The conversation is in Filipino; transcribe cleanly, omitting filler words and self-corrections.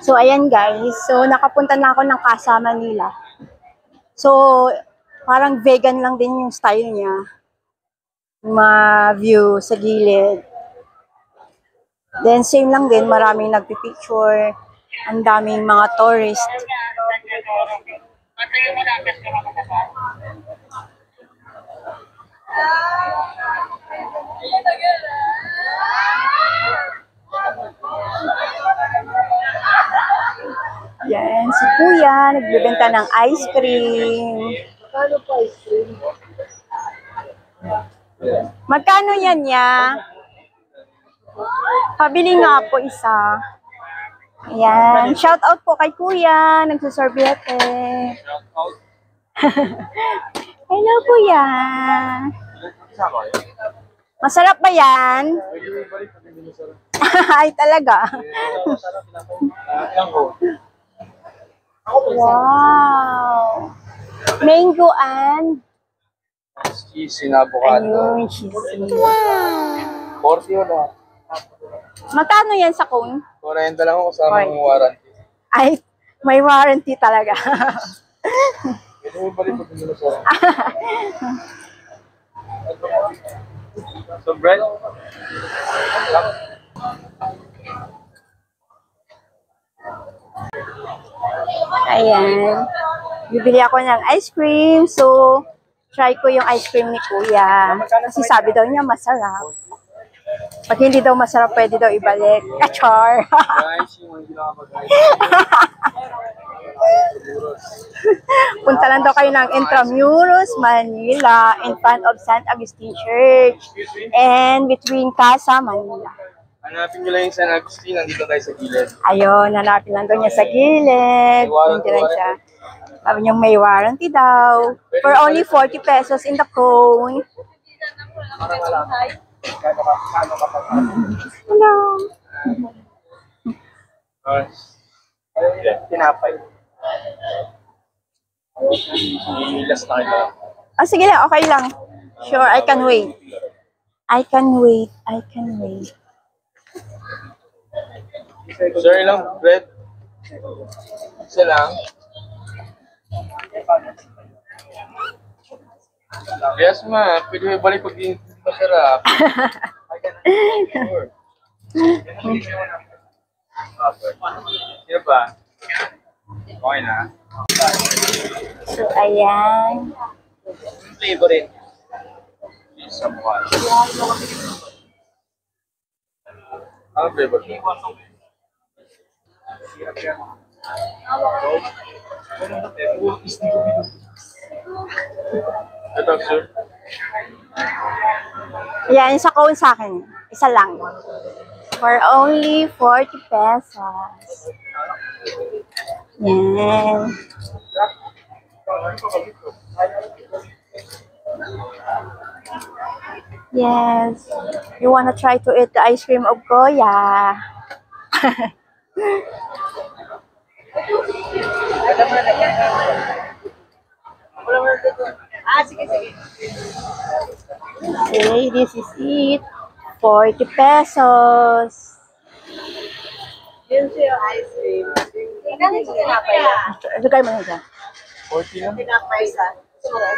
So, ayan guys. So, nakapunta na ako ng Casa Manila. So, parang vegan lang din yung style niya. Ma-view sa gilid. Then, same lang din. Maraming nagpipicture. Ang daming mga tourist. Yan, si Kuya, nagbibenta ng ice cream. Paano po ice cream? Magkano yan ya? Pabili nga po isa. Ayan, shout out po kay Kuya, nagsusorbete. Hello Kuya. Masarap ba yan? Ay talaga. Wow! Mango and Cheese, avocado. ayun, cheesy. 40 na. Magkano yan sa cone? 40 lang ako kasama ng warranty. Ay, may warranty talaga. Pwede mo balik pag hindi mo sa So, bread? Ayan. Bibili ako ng ice cream. So, try ko yung ice cream ni Kuya. Kasi sabi daw niya masarap. Pag hindi daw masarap, pwede daw ibalik. Kachar! Guys, yung hindi nakapag-guys. Punta lang daw kayo ng Intramuros, Manila, in front of St. Augustine Church, and between Casa, Manila. Hanapin nyo lang yung San Agustin, nandito tayo sa gilid. Ayun, hanapin lang doon niya sa gilid. Hindi lang siya. Sabi niya may warranty daw. For only 40 pesos in the cone. Hello. Tinapay. Last na kayo. Ah, sige lang, okay lang. Sure, I can wait. I can wait. I can wait. Sir, ilang bread? Isa lang. Yes, ma. Pwede mo balik pag hindi masarap. Sure. Sino ba? Okay na. So, ayan. Favorite. Somewhat. Ano flavor? Ito, sir. Ayan, sa cone sa akin. Isa lang. For only 40 pesos. Yan. Yes. You wanna try to eat the ice cream of Goya? Okay, this is it. 40 pesos. Yun siya ice cream. Magkano yung tinapay yan? Lagay mo na dyan. 40 lang. Tinapay sa surat.